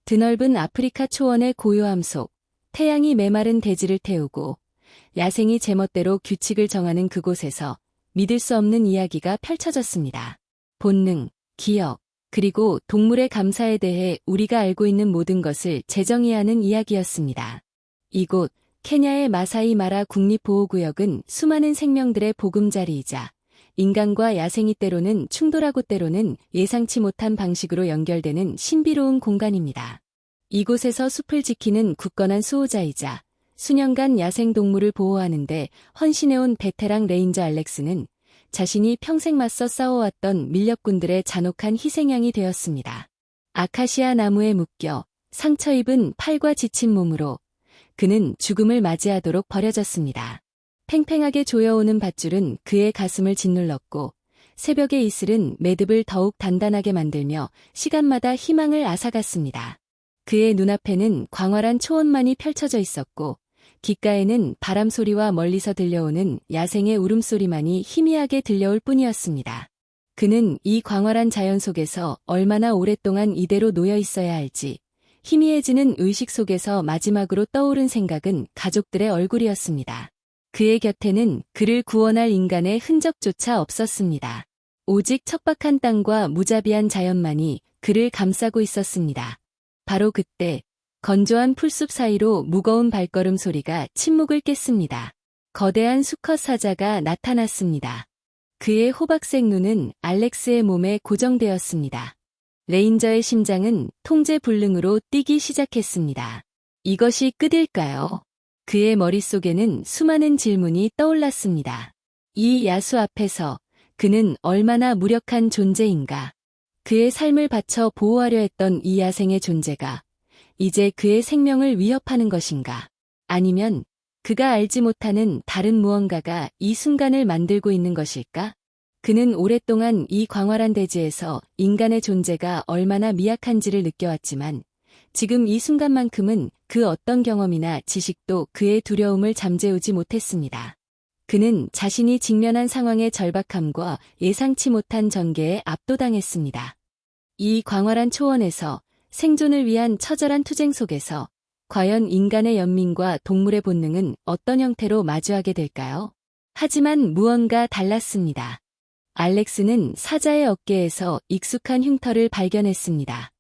드넓은 아프리카 초원의 고요함 속 태양이 메마른 대지를 태우고 야생이 제멋대로 규칙을 정하는 그곳에서 믿을 수 없는 이야기가 펼쳐졌습니다. 본능, 기억, 그리고 동물의 감사에 대해 우리가 알고 있는 모든 것을 재정의하는 이야기였습니다. 이곳 케냐의 마사이 마라 국립보호구역은 수많은 생명들의 보금자리이자 인간과 야생이 때로는 충돌하고 때로는 예상치 못한 방식으로 연결되는 신비로운 공간입니다. 이곳에서 숲을 지키는 굳건한 수호자이자 수년간 야생동물을 보호하는 데 헌신해온 베테랑 레인저 알렉스는 자신이 평생 맞서 싸워왔던 밀렵꾼들의 잔혹한 희생양이 되었습니다. 아카시아 나무에 묶여 상처 입은 팔과 지친 몸으로 그는 죽음을 맞이하도록 버려졌습니다. 팽팽하게 조여오는 밧줄은 그의 가슴을 짓눌렀고 새벽의 이슬은 매듭을 더욱 단단하게 만들며 시간마다 희망을 앗아갔습니다. 그의 눈앞에는 광활한 초원만이 펼쳐져 있었고 귓가에는 바람 소리와 멀리서 들려오는 야생의 울음소리만이 희미하게 들려올 뿐이었습니다. 그는 이 광활한 자연 속에서 얼마나 오랫동안 이대로 놓여 있어야 할지 희미해지는 의식 속에서 마지막으로 떠오른 생각은 가족들의 얼굴이었습니다. 그의 곁에는 그를 구원할 인간의 흔적조차 없었습니다. 오직 척박한 땅과 무자비한 자연만이 그를 감싸고 있었습니다. 바로 그때 건조한 풀숲 사이로 무거운 발걸음 소리가 침묵을 깼습니다. 거대한 수컷 사자가 나타났습니다. 그의 호박색 눈은 알렉스의 몸에 고정되었습니다. 레인저의 심장은 통제 불능으로 뛰기 시작했습니다. 이것이 끝일까요? 그의 머릿속에는 수많은 질문이 떠올랐습니다. 이 야수 앞에서 그는 얼마나 무력한 존재인가? 그의 삶을 바쳐 보호하려 했던 이 야생의 존재가 이제 그의 생명을 위협하는 것인가? 아니면 그가 알지 못하는 다른 무언가가 이 순간을 만들고 있는 것일까? 그는 오랫동안 이 광활한 대지에서 인간의 존재가 얼마나 미약한지를 느껴왔지만 지금 이 순간만큼은 그 어떤 경험이나 지식도 그의 두려움을 잠재우지 못했습니다. 그는 자신이 직면한 상황의 절박함과 예상치 못한 전개에 압도당했습니다. 이 광활한 초원에서 생존을 위한 처절한 투쟁 속에서 과연 인간의 연민과 동물의 본능은 어떤 형태로 마주하게 될까요? 하지만 무언가 달랐습니다. 알렉스는 사자의 어깨에서 익숙한 흉터를 발견했습니다.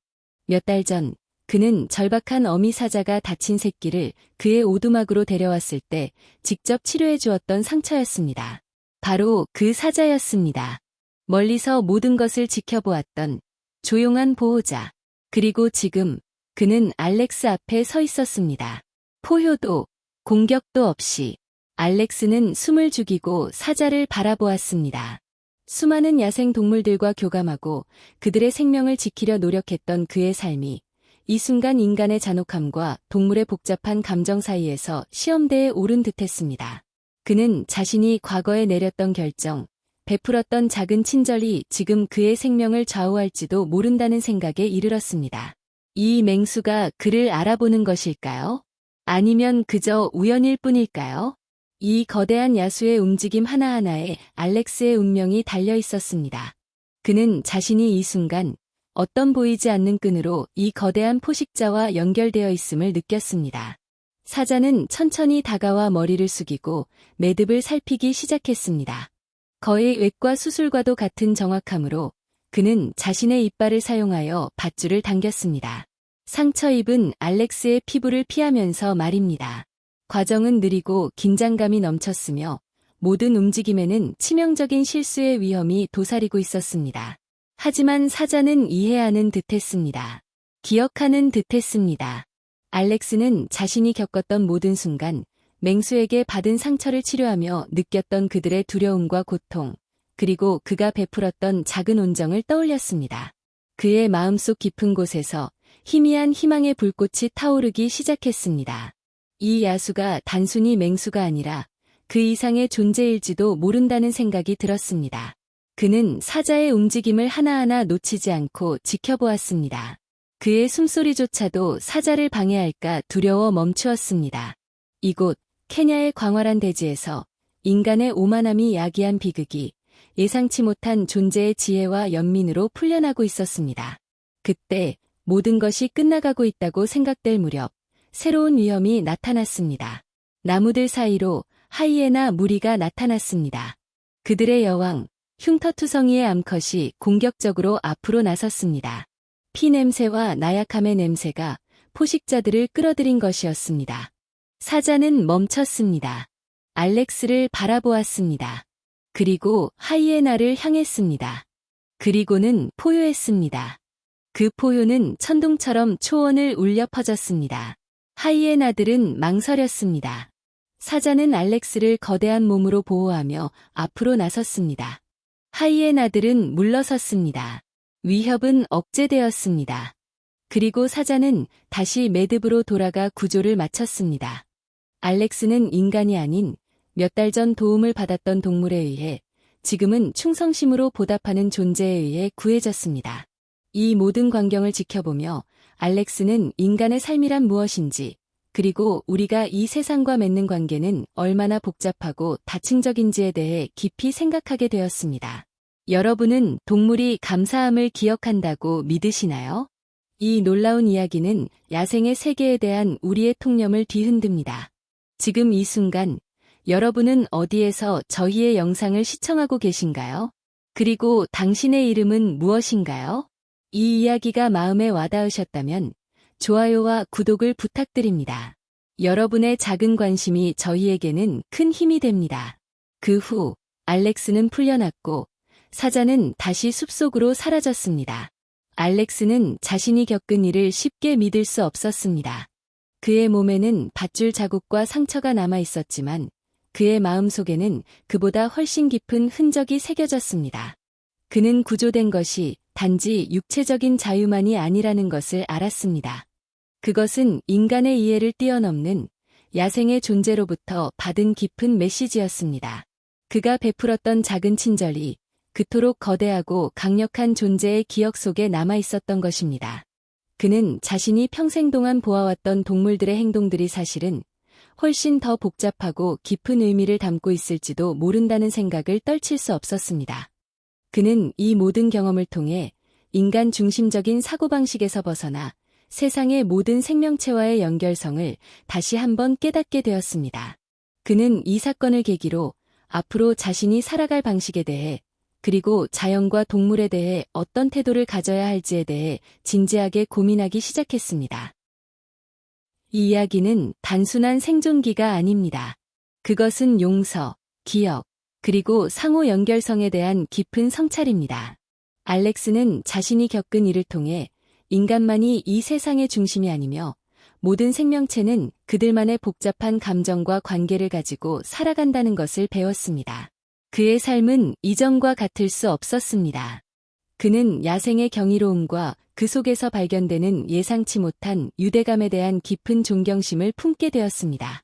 몇 달 전 그는 절박한 어미 사자가 다친 새끼를 그의 오두막으로 데려왔을 때 직접 치료해 주었던 상처였습니다. 바로 그 사자였습니다. 멀리서 모든 것을 지켜보았던 조용한 보호자. 그리고 지금 그는 알렉스 앞에 서 있었습니다. 포효도, 공격도 없이 알렉스는 숨을 죽이고 사자를 바라보았습니다. 수많은 야생 동물들과 교감하고 그들의 생명을 지키려 노력했던 그의 삶이 이 순간 인간의 잔혹함과 동물의 복잡한 감정 사이에서 시험대에 오른 듯했습니다. 그는 자신이 과거에 내렸던 결정, 베풀었던 작은 친절이 지금 그의 생명을 좌우할지도 모른다는 생각에 이르렀습니다. 이 맹수가 그를 알아보는 것일까요? 아니면 그저 우연일 뿐일까요? 이 거대한 야수의 움직임 하나하나에 알렉스의 운명이 달려 있었습니다. 그는 자신이 이 순간 어떤 보이지 않는 끈으로 이 거대한 포식자와 연결되어 있음을 느꼈습니다. 사자는 천천히 다가와 머리를 숙이고 매듭을 살피기 시작했습니다. 거의 웻과 수술과도 같은 정확함으로 그는 자신의 이빨을 사용하여 밧줄을 당겼습니다. 상처 입은 알렉스의 피부를 피하면서 말입니다. 과정은 느리고 긴장감이 넘쳤으며 모든 움직임에는 치명적인 실수의 위험이 도사리고 있었습니다. 하지만 사자는 이해하는 듯했습니다. 기억하는 듯했습니다. 알렉스는 자신이 겪었던 모든 순간 맹수에게 받은 상처를 치료하며 느꼈던 그들의 두려움과 고통, 그리고 그가 베풀었던 작은 온정을 떠올렸습니다. 그의 마음속 깊은 곳에서 희미한 희망의 불꽃이 타오르기 시작했습니다. 이 야수가 단순히 맹수가 아니라 그 이상의 존재일지도 모른다는 생각이 들었습니다. 그는 사자의 움직임을 하나하나 놓치지 않고 지켜보았습니다. 그의 숨소리조차도 사자를 방해할까 두려워 멈추었습니다. 이곳 케냐의 광활한 대지에서 인간의 오만함이 야기한 비극이 예상치 못한 존재의 지혜와 연민으로 풀려나고 있었습니다. 그때 모든 것이 끝나가고 있다고 생각될 무렵 새로운 위험이 나타났습니다. 나무들 사이로 하이에나 무리가 나타났습니다. 그들의 여왕, 흉터투성이의 암컷이 공격적으로 앞으로 나섰습니다. 피 냄새와 나약함의 냄새가 포식자들을 끌어들인 것이었습니다. 사자는 멈췄습니다. 알렉스를 바라보았습니다. 그리고 하이에나를 향했습니다. 그리고는 포효했습니다. 그 포효는 천둥처럼 초원을 울려 퍼졌습니다. 하이에나들은 망설였습니다. 사자는 알렉스를 거대한 몸으로 보호하며 앞으로 나섰습니다. 하이에나들은 물러섰습니다. 위협은 억제되었습니다. 그리고 사자는 다시 매듭으로 돌아가 구조를 마쳤습니다. 알렉스는 인간이 아닌 몇 달 전 도움을 받았던 동물에 의해 지금은 충성심으로 보답하는 존재에 의해 구해졌습니다. 이 모든 광경을 지켜보며 알렉스는 인간의 삶이란 무엇인지, 그리고 우리가 이 세상과 맺는 관계는 얼마나 복잡하고 다층적인지에 대해 깊이 생각하게 되었습니다. 여러분은 동물이 감사함을 기억한다고 믿으시나요? 이 놀라운 이야기는 야생의 세계에 대한 우리의 통념을 뒤흔듭니다. 지금 이 순간 여러분은 어디에서 저희의 영상을 시청하고 계신가요? 그리고 당신의 이름은 무엇인가요? 이 이야기가 마음에 와닿으셨다면 좋아요와 구독을 부탁드립니다. 여러분의 작은 관심이 저희에게는 큰 힘이 됩니다. 그 후 알렉스는 풀려났고 사자는 다시 숲속으로 사라졌습니다. 알렉스는 자신이 겪은 일을 쉽게 믿을 수 없었습니다. 그의 몸에는 밧줄 자국과 상처가 남아 있었지만 그의 마음속에는 그보다 훨씬 깊은 흔적이 새겨졌습니다. 그는 구조된 것이 단지 육체적인 자유만이 아니라는 것을 알았습니다. 그것은 인간의 이해를 뛰어넘는 야생의 존재로부터 받은 깊은 메시지였습니다. 그가 베풀었던 작은 친절이 그토록 거대하고 강력한 존재의 기억 속에 남아 있었던 것입니다. 그는 자신이 평생 동안 보아왔던 동물들의 행동들이 사실은 훨씬 더 복잡하고 깊은 의미를 담고 있을지도 모른다는 생각을 떨칠 수 없었습니다. 그는 이 모든 경험을 통해 인간 중심적인 사고방식에서 벗어나 세상의 모든 생명체와의 연결성을 다시 한번 깨닫게 되었습니다. 그는 이 사건을 계기로 앞으로 자신이 살아갈 방식에 대해, 그리고 자연과 동물에 대해 어떤 태도를 가져야 할지에 대해 진지하게 고민하기 시작했습니다. 이 이야기는 단순한 생존기가 아닙니다. 그것은 용서, 기억, 그리고 상호 연결성에 대한 깊은 성찰입니다. 알렉스는 자신이 겪은 일을 통해 인간만이 이 세상의 중심이 아니며 모든 생명체는 그들만의 복잡한 감정과 관계를 가지고 살아간다는 것을 배웠습니다. 그의 삶은 이전과 같을 수 없었습니다. 그는 야생의 경이로움과 그 속에서 발견되는 예상치 못한 유대감에 대한 깊은 존경심을 품게 되었습니다.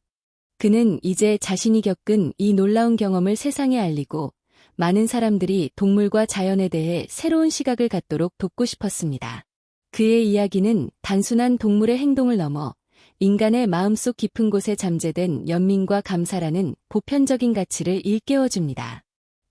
그는 이제 자신이 겪은 이 놀라운 경험을 세상에 알리고 많은 사람들이 동물과 자연에 대해 새로운 시각을 갖도록 돕고 싶었습니다. 그의 이야기는 단순한 동물의 행동을 넘어 인간의 마음속 깊은 곳에 잠재된 연민과 감사라는 보편적인 가치를 일깨워줍니다.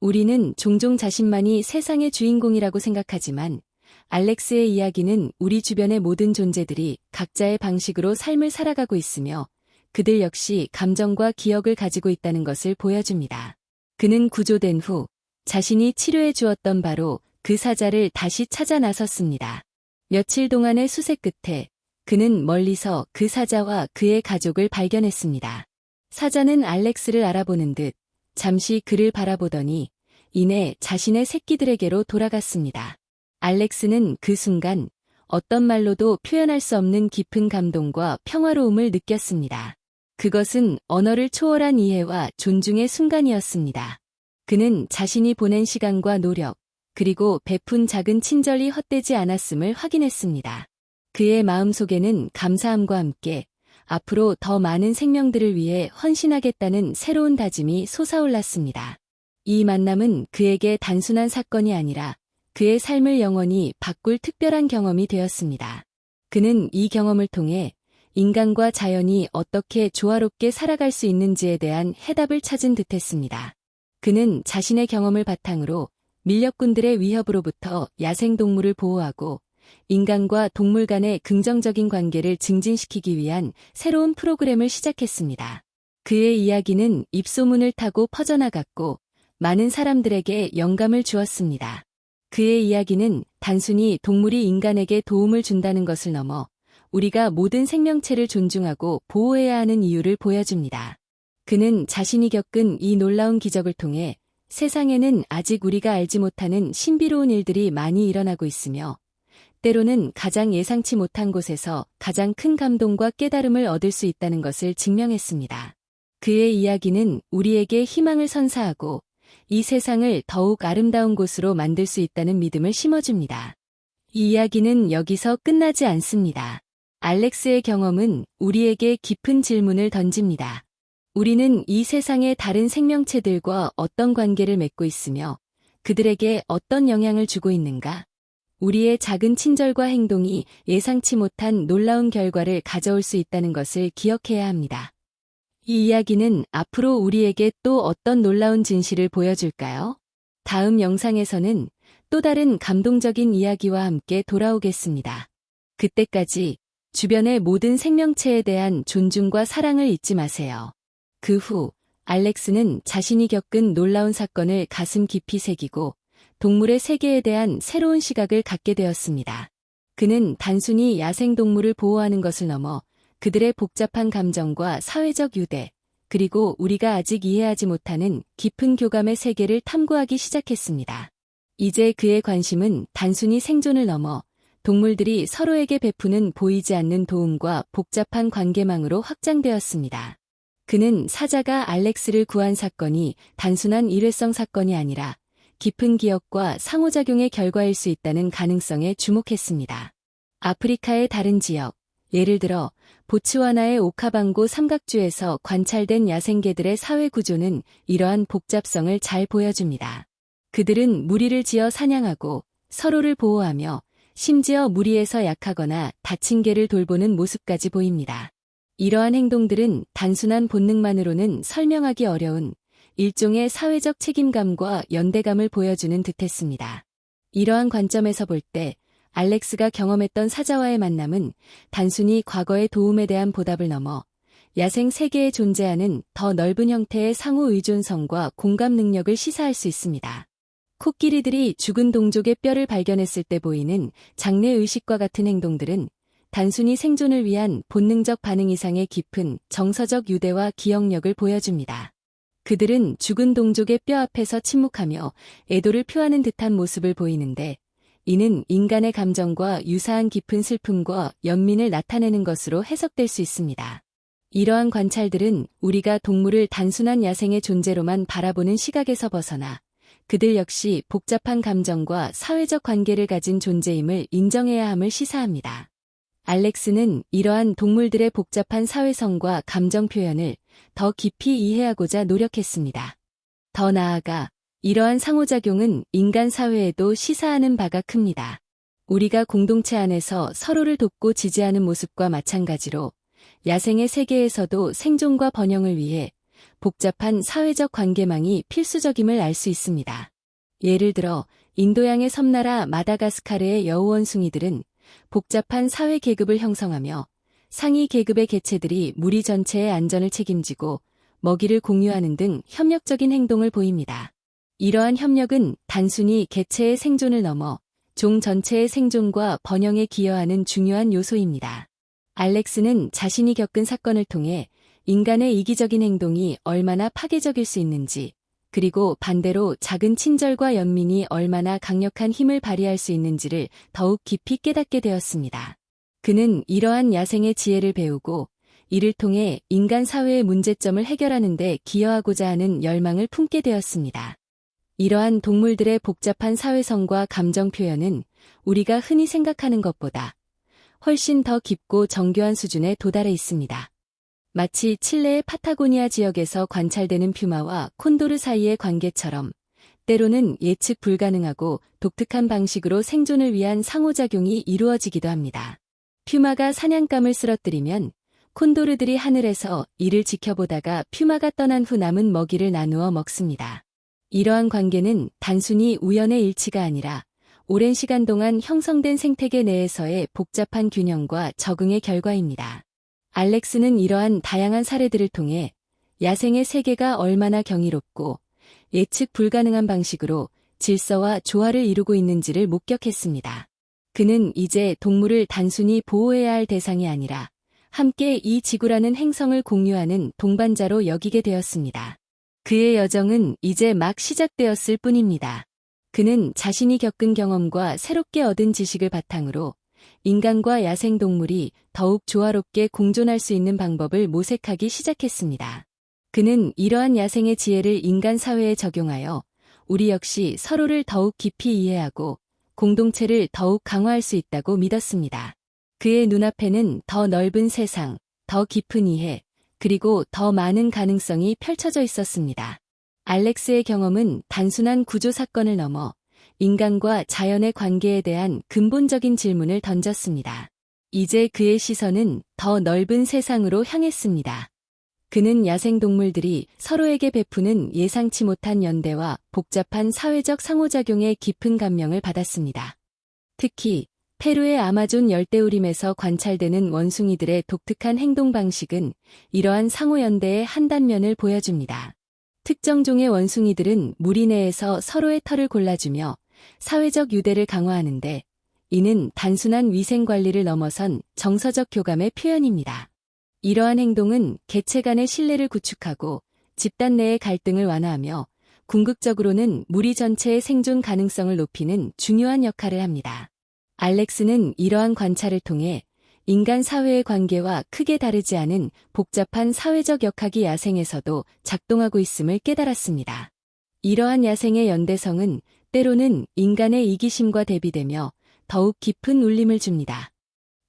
우리는 종종 자신만이 세상의 주인공이라고 생각하지만 알렉스의 이야기는 우리 주변의 모든 존재들이 각자의 방식으로 삶을 살아가고 있으며 그들 역시 감정과 기억을 가지고 있다는 것을 보여줍니다. 그는 구조된 후 자신이 치료해 주었던 바로 그 사자를 다시 찾아 나섰습니다. 며칠 동안의 수색 끝에 그는 멀리서 그 사자와 그의 가족을 발견했습니다. 사자는 알렉스를 알아보는 듯 잠시 그를 바라보더니 이내 자신의 새끼들에게로 돌아갔습니다. 알렉스는 그 순간 어떤 말로도 표현할 수 없는 깊은 감동과 평화로움을 느꼈습니다. 그것은 언어를 초월한 이해와 존중의 순간이었습니다. 그는 자신이 보낸 시간과 노력, 그리고 베푼 작은 친절이 헛되지 않았음을 확인했습니다. 그의 마음속에는 감사함과 함께 앞으로 더 많은 생명들을 위해 헌신하겠다는 새로운 다짐이 솟아올랐습니다. 이 만남은 그에게 단순한 사건이 아니라 그의 삶을 영원히 바꿀 특별한 경험이 되었습니다. 그는 이 경험을 통해 인간과 자연이 어떻게 조화롭게 살아갈 수 있는지에 대한 해답을 찾은 듯했습니다. 그는 자신의 경험을 바탕으로 밀렵꾼들의 위협으로부터 야생동물을 보호하고 인간과 동물 간의 긍정적인 관계를 증진시키기 위한 새로운 프로그램을 시작했습니다. 그의 이야기는 입소문을 타고 퍼져나갔고 많은 사람들에게 영감을 주었습니다. 그의 이야기는 단순히 동물이 인간에게 도움을 준다는 것을 넘어 우리가 모든 생명체를 존중하고 보호해야 하는 이유를 보여줍니다. 그는 자신이 겪은 이 놀라운 기적을 통해 세상에는 아직 우리가 알지 못하는 신비로운 일들이 많이 일어나고 있으며 때로는 가장 예상치 못한 곳에서 가장 큰 감동과 깨달음을 얻을 수 있다는 것을 증명했습니다. 그의 이야기는 우리에게 희망을 선사하고 이 세상을 더욱 아름다운 곳으로 만들 수 있다는 믿음을 심어줍니다. 이 이야기는 여기서 끝나지 않습니다. 알렉스의 경험은 우리에게 깊은 질문을 던집니다. 우리는 이 세상의 다른 생명체들과 어떤 관계를 맺고 있으며 그들에게 어떤 영향을 주고 있는가? 우리의 작은 친절과 행동이 예상치 못한 놀라운 결과를 가져올 수 있다는 것을 기억해야 합니다. 이 이야기는 앞으로 우리에게 또 어떤 놀라운 진실을 보여줄까요? 다음 영상에서는 또 다른 감동적인 이야기와 함께 돌아오겠습니다. 그때까지 주변의 모든 생명체에 대한 존중과 사랑을 잊지 마세요. 그 후 알렉스는 자신이 겪은 놀라운 사건을 가슴 깊이 새기고 동물의 세계에 대한 새로운 시각을 갖게 되었습니다. 그는 단순히 야생동물을 보호하는 것을 넘어 그들의 복잡한 감정과 사회적 유대, 그리고 우리가 아직 이해하지 못하는 깊은 교감의 세계를 탐구하기 시작했습니다. 이제 그의 관심은 단순히 생존을 넘어 동물들이 서로에게 베푸는 보이지 않는 도움과 복잡한 관계망으로 확장되었습니다. 그는 사자가 알렉스를 구한 사건이 단순한 일회성 사건이 아니라 깊은 기억과 상호작용의 결과일 수 있다는 가능성에 주목했습니다. 아프리카의 다른 지역, 예를 들어 보츠와나의 오카방고 삼각주에서 관찰된 야생개들의 사회 구조는 이러한 복잡성을 잘 보여줍니다. 그들은 무리를 지어 사냥하고 서로를 보호하며 심지어 무리에서 약하거나 다친 개를 돌보는 모습까지 보입니다. 이러한 행동들은 단순한 본능만으로는 설명하기 어려운 일종의 사회적 책임감과 연대감을 보여주는 듯했습니다. 이러한 관점에서 볼 때 알렉스가 경험했던 사자와의 만남은 단순히 과거의 도움에 대한 보답을 넘어 야생 세계에 존재하는 더 넓은 형태의 상호 의존성과 공감 능력을 시사할 수 있습니다. 코끼리들이 죽은 동족의 뼈를 발견했을 때 보이는 장래의식과 같은 행동들은 단순히 생존을 위한 본능적 반응 이상의 깊은 정서적 유대와 기억력을 보여줍니다. 그들은 죽은 동족의 뼈 앞에서 침묵하며 애도를 표하는 듯한 모습을 보이는데 이는 인간의 감정과 유사한 깊은 슬픔과 연민을 나타내는 것으로 해석될 수 있습니다. 이러한 관찰들은 우리가 동물을 단순한 야생의 존재로만 바라보는 시각에서 벗어나 그들 역시 복잡한 감정과 사회적 관계를 가진 존재임을 인정해야 함을 시사합니다. 알렉스는 이러한 동물들의 복잡한 사회성과 감정 표현을 더 깊이 이해하고자 노력했습니다. 더 나아가 이러한 상호작용은 인간 사회에도 시사하는 바가 큽니다. 우리가 공동체 안에서 서로를 돕고 지지하는 모습과 마찬가지로 야생의 세계에서도 생존과 번영을 위해 복잡한 사회적 관계망이 필수적임을 알 수 있습니다. 예를 들어 인도양의 섬나라 마다가스카르의 여우원숭이들은 복잡한 사회 계급을 형성하며 상위 계급의 개체들이 무리 전체의 안전을 책임지고 먹이를 공유하는 등 협력적인 행동을 보입니다. 이러한 협력은 단순히 개체의 생존을 넘어 종 전체의 생존과 번영에 기여하는 중요한 요소입니다. 알렉스는 자신이 겪은 사건을 통해 인간의 이기적인 행동이 얼마나 파괴적일 수 있는지, 그리고 반대로 작은 친절과 연민이 얼마나 강력한 힘을 발휘할 수 있는지를 더욱 깊이 깨닫게 되었습니다. 그는 이러한 야생의 지혜를 배우고 이를 통해 인간 사회의 문제점을 해결하는 데 기여하고자 하는 열망을 품게 되었습니다. 이러한 동물들의 복잡한 사회성과 감정 표현은 우리가 흔히 생각하는 것보다 훨씬 더 깊고 정교한 수준에 도달해 있습니다. 마치 칠레의 파타고니아 지역에서 관찰되는 퓨마와 콘도르 사이의 관계처럼 때로는 예측 불가능하고 독특한 방식으로 생존을 위한 상호작용이 이루어지기도 합니다. 퓨마가 사냥감을 쓰러뜨리면 콘도르들이 하늘에서 이를 지켜보다가 퓨마가 떠난 후 남은 먹이를 나누어 먹습니다. 이러한 관계는 단순히 우연의 일치가 아니라 오랜 시간 동안 형성된 생태계 내에서의 복잡한 균형과 적응의 결과입니다. 알렉스는 이러한 다양한 사례들을 통해 야생의 세계가 얼마나 경이롭고 예측 불가능한 방식으로 질서와 조화를 이루고 있는지를 목격했습니다. 그는 이제 동물을 단순히 보호해야 할 대상이 아니라 함께 이 지구라는 행성을 공유하는 동반자로 여기게 되었습니다. 그의 여정은 이제 막 시작되었을 뿐입니다. 그는 자신이 겪은 경험과 새롭게 얻은 지식을 바탕으로 인간과 야생동물이 더욱 조화롭게 공존할 수 있는 방법을 모색하기 시작했습니다. 그는 이러한 야생의 지혜를 인간 사회에 적용하여 우리 역시 서로를 더욱 깊이 이해하고 공동체를 더욱 강화할 수 있다고 믿었습니다. 그의 눈앞에는 더 넓은 세상, 더 깊은 이해, 그리고 더 많은 가능성이 펼쳐져 있었습니다. 알렉스의 경험은 단순한 구조 사건을 넘어 인간과 자연의 관계에 대한 근본적인 질문을 던졌습니다. 이제 그의 시선은 더 넓은 세상으로 향했습니다. 그는 야생동물들이 서로에게 베푸는 예상치 못한 연대와 복잡한 사회적 상호작용에 깊은 감명을 받았습니다. 특히 페루의 아마존 열대우림에서 관찰되는 원숭이들의 독특한 행동 방식은 이러한 상호연대의 한 단면을 보여줍니다. 특정 종의 원숭이들은 무리 내에서 서로의 털을 골라주며 사회적 유대를 강화하는데, 이는 단순한 위생 관리를 넘어선 정서적 교감의 표현입니다. 이러한 행동은 개체 간의 신뢰를 구축하고 집단 내의 갈등을 완화하며 궁극적으로는 무리 전체의 생존 가능성을 높이는 중요한 역할을 합니다. 알렉스는 이러한 관찰을 통해 인간 사회의 관계와 크게 다르지 않은 복잡한 사회적 역학이 야생에서도 작동하고 있음을 깨달았습니다. 이러한 야생의 연대성은 때로는 인간의 이기심과 대비되며 더욱 깊은 울림을 줍니다.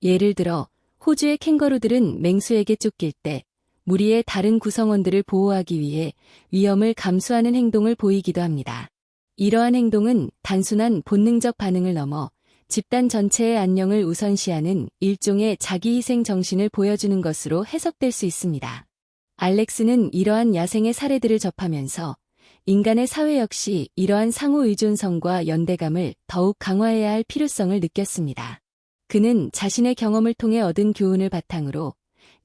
예를 들어 호주의 캥거루들은 맹수에게 쫓길 때 무리의 다른 구성원들을 보호하기 위해 위험을 감수하는 행동을 보이기도 합니다. 이러한 행동은 단순한 본능적 반응을 넘어 집단 전체의 안녕을 우선시하는 일종의 자기희생 정신을 보여주는 것으로 해석될 수 있습니다. 알렉스는 이러한 야생의 사례들을 접하면서 인간의 사회 역시 이러한 상호 의존성과 연대감을 더욱 강화해야 할 필요성을 느꼈습니다. 그는 자신의 경험을 통해 얻은 교훈을 바탕으로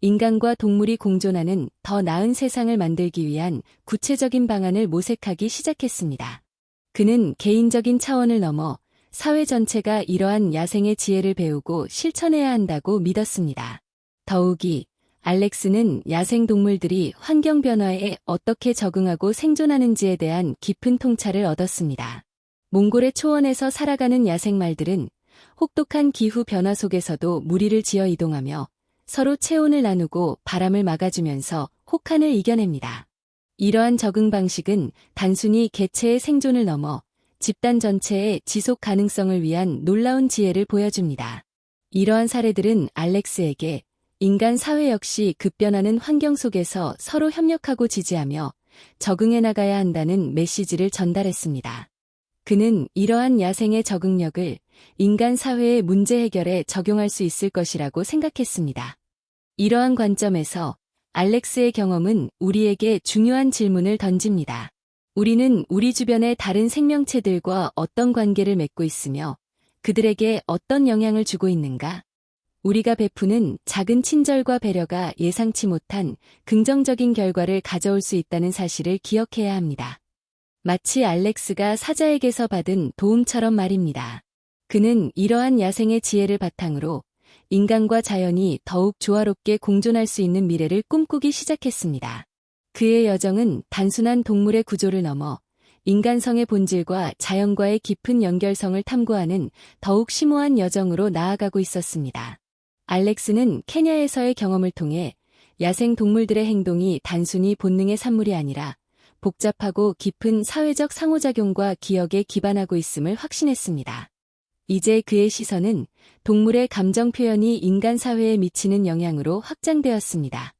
인간과 동물이 공존하는 더 나은 세상을 만들기 위한 구체적인 방안을 모색하기 시작했습니다. 그는 개인적인 차원을 넘어 사회 전체가 이러한 야생의 지혜를 배우고 실천해야 한다고 믿었습니다. 더욱이 알렉스는 야생동물들이 환경 변화에 어떻게 적응하고 생존하는지에 대한 깊은 통찰을 얻었습니다. 몽골의 초원에서 살아가는 야생말들은 혹독한 기후 변화 속에서도 무리를 지어 이동하며 서로 체온을 나누고 바람을 막아주면서 혹한을 이겨냅니다. 이러한 적응 방식은 단순히 개체의 생존을 넘어 집단 전체의 지속 가능성을 위한 놀라운 지혜를 보여줍니다. 이러한 사례들은 알렉스에게 인간 사회 역시 급변하는 환경 속에서 서로 협력하고 지지하며 적응해 나가야 한다는 메시지를 전달했습니다. 그는 이러한 야생의 적응력을 인간 사회의 문제 해결에 적용할 수 있을 것이라고 생각했습니다. 이러한 관점에서 알렉스의 경험은 우리에게 중요한 질문을 던집니다. 우리는 우리 주변의 다른 생명체들과 어떤 관계를 맺고 있으며 그들에게 어떤 영향을 주고 있는가? 우리가 베푸는 작은 친절과 배려가 예상치 못한 긍정적인 결과를 가져올 수 있다는 사실을 기억해야 합니다. 마치 알렉스가 사자에게서 받은 도움처럼 말입니다. 그는 이러한 야생의 지혜를 바탕으로 인간과 자연이 더욱 조화롭게 공존할 수 있는 미래를 꿈꾸기 시작했습니다. 그의 여정은 단순한 동물의 구조를 넘어 인간성의 본질과 자연과의 깊은 연결성을 탐구하는 더욱 심오한 여정으로 나아가고 있었습니다. 알렉스는 케냐에서의 경험을 통해 야생 동물들의 행동이 단순히 본능의 산물이 아니라 복잡하고 깊은 사회적 상호작용과 기억에 기반하고 있음을 확신했습니다. 이제 그의 시선은 동물의 감정 표현이 인간 사회에 미치는 영향으로 확장되었습니다.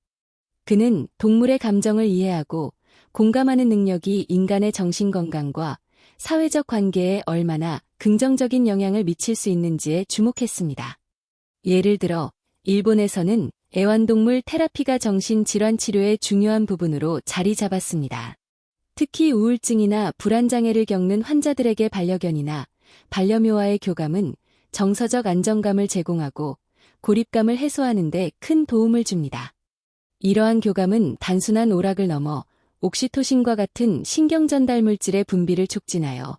그는 동물의 감정을 이해하고 공감하는 능력이 인간의 정신건강과 사회적 관계에 얼마나 긍정적인 영향을 미칠 수 있는지에 주목했습니다. 예를 들어, 일본에서는 애완동물 테라피가 정신질환 치료의 중요한 부분으로 자리 잡았습니다. 특히 우울증이나 불안장애를 겪는 환자들에게 반려견이나 반려묘와의 교감은 정서적 안정감을 제공하고 고립감을 해소하는 데 큰 도움을 줍니다. 이러한 교감은 단순한 오락을 넘어 옥시토신과 같은 신경 전달 물질의 분비를 촉진하여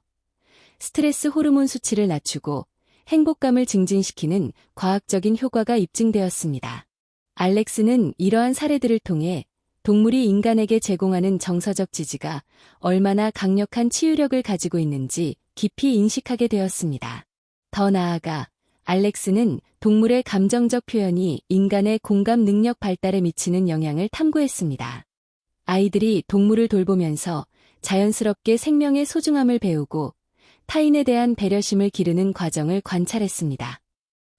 스트레스 호르몬 수치를 낮추고 행복감을 증진시키는 과학적인 효과가 입증되었습니다. 알렉스는 이러한 사례들을 통해 동물이 인간에게 제공하는 정서적 지지가 얼마나 강력한 치유력을 가지고 있는지 깊이 인식하게 되었습니다. 더 나아가 알렉스는 동물의 감정적 표현이 인간의 공감 능력 발달에 미치는 영향을 탐구했습니다. 아이들이 동물을 돌보면서 자연스럽게 생명의 소중함을 배우고 타인에 대한 배려심을 기르는 과정을 관찰했습니다.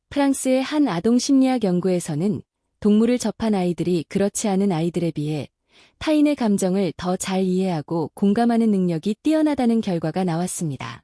프랑스의 한 아동 심리학 연구에서는 동물을 접한 아이들이 그렇지 않은 아이들에 비해 타인의 감정을 더 잘 이해하고 공감하는 능력이 뛰어나다는 결과가 나왔습니다.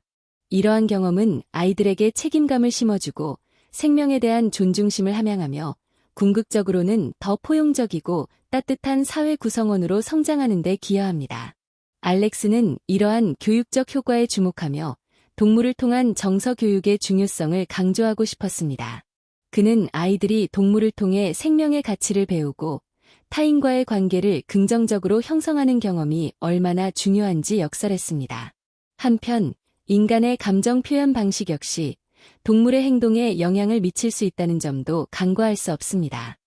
이러한 경험은 아이들에게 책임감을 심어주고 생명에 대한 존중심을 함양하며 궁극적으로는 더 포용적이고 따뜻한 사회 구성원으로 성장하는 데 기여합니다. 알렉스는 이러한 교육적 효과에 주목하며 동물을 통한 정서 교육의 중요성을 강조하고 싶었습니다. 그는 아이들이 동물을 통해 생명의 가치를 배우고 타인과의 관계를 긍정적으로 형성하는 경험이 얼마나 중요한지 역설했습니다. 한편 인간의 감정 표현 방식 역시 동물의 행동에 영향을 미칠 수 있다는 점도 간과할 수 없습니다.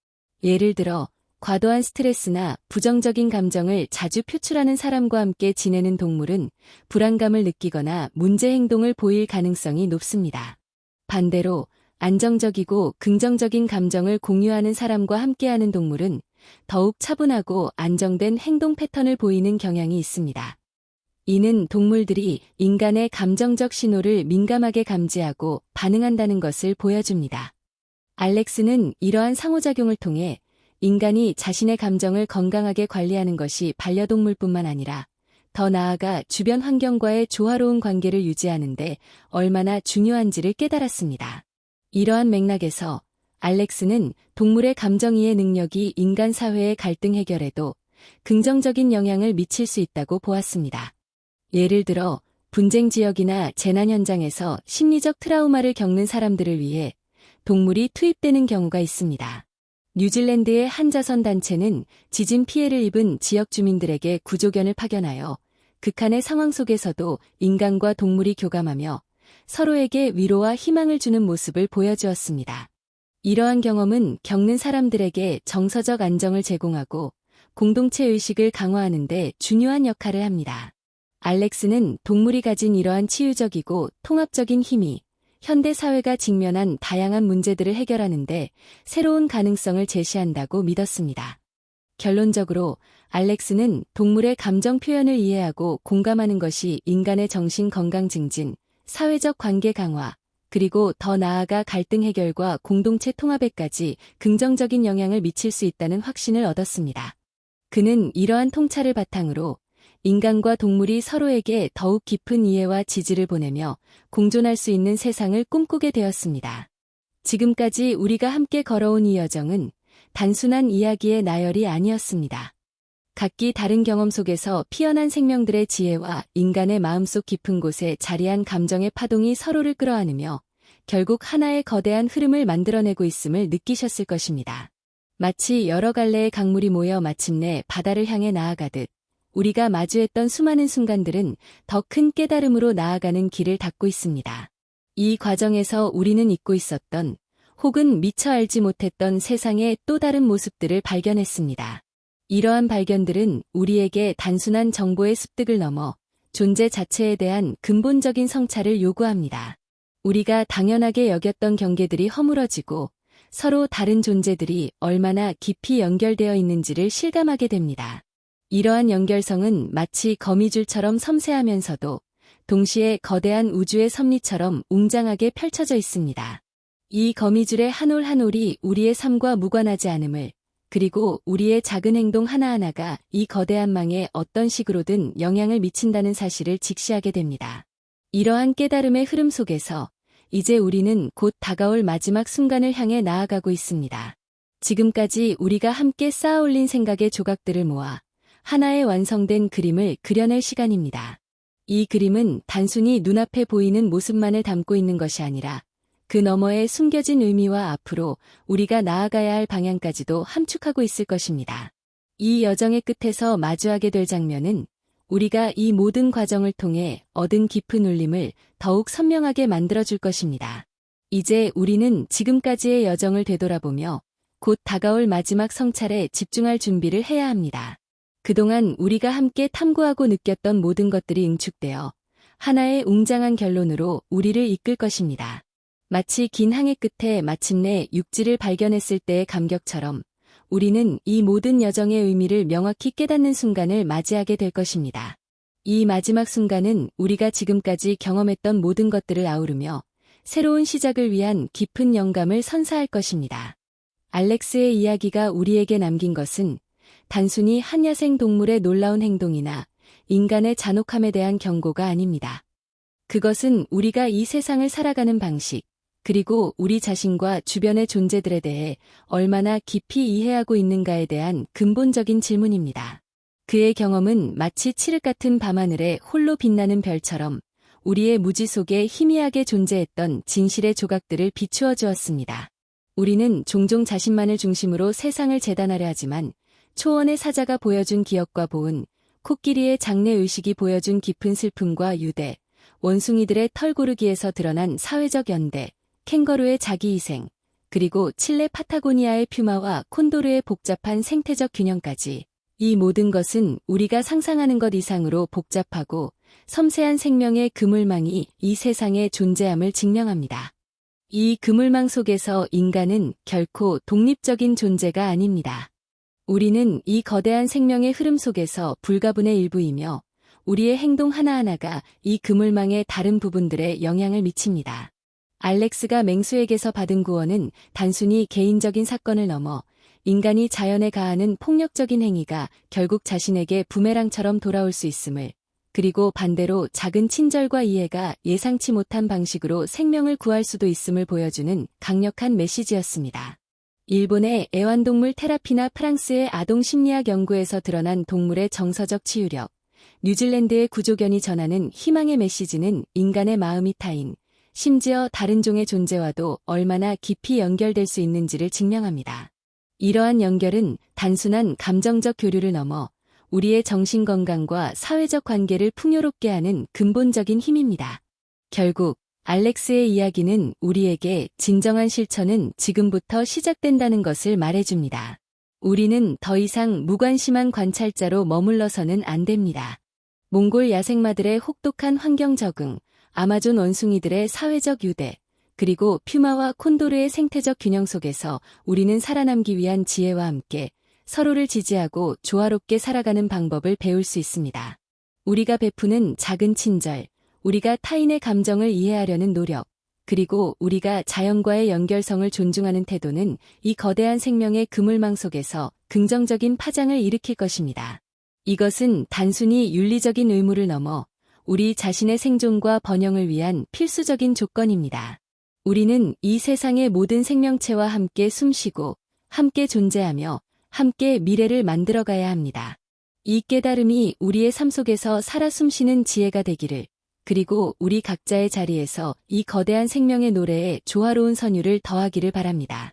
예를 들어 과도한 스트레스나 부정적인 감정을 자주 표출하는 사람과 함께 지내는 동물은 불안감을 느끼거나 문제 행동을 보일 가능성이 높습니다. 반대로 안정적이고 긍정적인 감정을 공유하는 사람과 함께하는 동물은 더욱 차분하고 안정된 행동 패턴을 보이는 경향이 있습니다. 이는 동물들이 인간의 감정적 신호를 민감하게 감지하고 반응한다는 것을 보여줍니다. 알렉스는 이러한 상호작용을 통해 인간이 자신의 감정을 건강하게 관리하는 것이 반려동물뿐만 아니라 더 나아가 주변 환경과의 조화로운 관계를 유지하는 데 얼마나 중요한지를 깨달았습니다. 이러한 맥락에서 알렉스는 동물의 감정이해 능력이 인간 사회의 갈등 해결에도 긍정적인 영향을 미칠 수 있다고 보았습니다. 예를 들어 분쟁 지역이나 재난 현장에서 심리적 트라우마를 겪는 사람들을 위해 동물이 투입되는 경우가 있습니다. 뉴질랜드의 한 자선단체는 지진 피해를 입은 지역 주민들에게 구조견을 파견하여 극한의 상황 속에서도 인간과 동물이 교감하며 서로에게 위로와 희망을 주는 모습을 보여주었습니다. 이러한 경험은 겪는 사람들에게 정서적 안정을 제공하고 공동체 의식을 강화하는 데 중요한 역할을 합니다. 알렉스는 동물이 가진 이러한 치유적이고 통합적인 힘이 현대 사회가 직면한 다양한 문제들을 해결하는 데 새로운 가능성을 제시한다고 믿었습니다. 결론적으로 알렉스는 동물의 감정 표현을 이해하고 공감하는 것이 인간의 정신 건강 증진, 사회적 관계 강화, 그리고 더 나아가 갈등 해결과 공동체 통합에까지 긍정적인 영향을 미칠 수 있다는 확신을 얻었습니다. 그는 이러한 통찰을 바탕으로 인간과 동물이 서로에게 더욱 깊은 이해와 지지를 보내며 공존할 수 있는 세상을 꿈꾸게 되었습니다. 지금까지 우리가 함께 걸어온 이 여정은 단순한 이야기의 나열이 아니었습니다. 각기 다른 경험 속에서 피어난 생명들의 지혜와 인간의 마음속 깊은 곳에 자리한 감정의 파동이 서로를 끌어안으며 결국 하나의 거대한 흐름을 만들어내고 있음을 느끼셨을 것입니다. 마치 여러 갈래의 강물이 모여 마침내 바다를 향해 나아가듯 우리가 마주했던 수많은 순간들은 더 큰 깨달음으로 나아가는 길을 닫고 있습니다. 이 과정에서 우리는 잊고 있었던 혹은 미처 알지 못했던 세상의 또 다른 모습들을 발견했습니다. 이러한 발견들은 우리에게 단순한 정보의 습득을 넘어 존재 자체에 대한 근본적인 성찰을 요구합니다. 우리가 당연하게 여겼던 경계들이 허물어지고 서로 다른 존재들이 얼마나 깊이 연결되어 있는지를 실감하게 됩니다. 이러한 연결성은 마치 거미줄처럼 섬세하면서도 동시에 거대한 우주의 섭리처럼 웅장하게 펼쳐져 있습니다. 이 거미줄의 한 올 한 올이 우리의 삶과 무관하지 않음을, 그리고 우리의 작은 행동 하나하나가 이 거대한 망에 어떤 식으로든 영향을 미친다는 사실을 직시하게 됩니다. 이러한 깨달음의 흐름 속에서 이제 우리는 곧 다가올 마지막 순간을 향해 나아가고 있습니다. 지금까지 우리가 함께 쌓아 올린 생각의 조각들을 모아 하나의 완성된 그림을 그려낼 시간입니다. 이 그림은 단순히 눈앞에 보이는 모습만을 담고 있는 것이 아니라 그 너머에 숨겨진 의미와 앞으로 우리가 나아가야 할 방향까지도 함축하고 있을 것입니다. 이 여정의 끝에서 마주하게 될 장면은 우리가 이 모든 과정을 통해 얻은 깊은 울림을 더욱 선명하게 만들어줄 것입니다. 이제 우리는 지금까지의 여정을 되돌아보며 곧 다가올 마지막 성찰에 집중할 준비를 해야 합니다. 그동안 우리가 함께 탐구하고 느꼈던 모든 것들이 응축되어 하나의 웅장한 결론으로 우리를 이끌 것입니다. 마치 긴 항해 끝에 마침내 육지를 발견했을 때의 감격처럼 우리는 이 모든 여정의 의미를 명확히 깨닫는 순간을 맞이하게 될 것입니다. 이 마지막 순간은 우리가 지금까지 경험했던 모든 것들을 아우르며 새로운 시작을 위한 깊은 영감을 선사할 것입니다. 알렉스의 이야기가 우리에게 남긴 것은 단순히 한 야생 동물의 놀라운 행동이나 인간의 잔혹함에 대한 경고가 아닙니다. 그것은 우리가 이 세상을 살아가는 방식, 그리고 우리 자신과 주변의 존재들에 대해 얼마나 깊이 이해하고 있는가에 대한 근본적인 질문입니다. 그의 경험은 마치 칠흑 같은 밤하늘에 홀로 빛나는 별처럼 우리의 무지 속에 희미하게 존재했던 진실의 조각들을 비추어 주었습니다. 우리는 종종 자신만을 중심으로 세상을 재단하려 하지만 초원의 사자가 보여준 기억과 보은, 코끼리의 장래의식이 보여준 깊은 슬픔과 유대, 원숭이들의 털고르기에서 드러난 사회적 연대, 캥거루의 자기희생, 그리고 칠레 파타고니아의 퓨마와 콘도르의 복잡한 생태적 균형까지 이 모든 것은 우리가 상상하는 것 이상으로 복잡하고 섬세한 생명의 그물망이 이 세상의 존재함을 증명합니다. 이 그물망 속에서 인간은 결코 독립적인 존재가 아닙니다. 우리는 이 거대한 생명의 흐름 속에서 불가분의 일부이며 우리의 행동 하나하나가 이 그물망의 다른 부분들에 영향을 미칩니다. 알렉스가 맹수에게서 받은 구원은 단순히 개인적인 사건을 넘어 인간이 자연에 가하는 폭력적인 행위가 결국 자신에게 부메랑처럼 돌아올 수 있음을, 그리고 반대로 작은 친절과 이해가 예상치 못한 방식으로 생명을 구할 수도 있음을 보여주는 강력한 메시지였습니다. 일본의 애완동물 테라피나 프랑스의 아동심리학 연구에서 드러난 동물의 정서적 치유력, 뉴질랜드의 구조견이 전하는 희망의 메시지는 인간의 마음이 타인, 심지어 다른 종의 존재와도 얼마나 깊이 연결될 수 있는지를 증명합니다. 이러한 연결은 단순한 감정적 교류를 넘어 우리의 정신건강과 사회적 관계를 풍요롭게 하는 근본적인 힘입니다. 결국 알렉스의 이야기는 우리에게 진정한 실천은 지금부터 시작된다는 것을 말해줍니다. 우리는 더 이상 무관심한 관찰자로 머물러서는 안 됩니다. 몽골 야생마들의 혹독한 환경 적응, 아마존 원숭이들의 사회적 유대, 그리고 퓨마와 콘도르의 생태적 균형 속에서 우리는 살아남기 위한 지혜와 함께 서로를 지지하고 조화롭게 살아가는 방법을 배울 수 있습니다. 우리가 베푸는 작은 친절, 우리가 타인의 감정을 이해하려는 노력, 그리고 우리가 자연과의 연결성을 존중하는 태도는 이 거대한 생명의 그물망 속에서 긍정적인 파장을 일으킬 것입니다. 이것은 단순히 윤리적인 의무를 넘어 우리 자신의 생존과 번영을 위한 필수적인 조건입니다. 우리는 이 세상의 모든 생명체와 함께 숨쉬고, 함께 존재하며, 함께 미래를 만들어가야 합니다. 이 깨달음이 우리의 삶 속에서 살아 숨쉬는 지혜가 되기를, 그리고 우리 각자의 자리에서 이 거대한 생명의 노래에 조화로운 선율을 더하기를 바랍니다.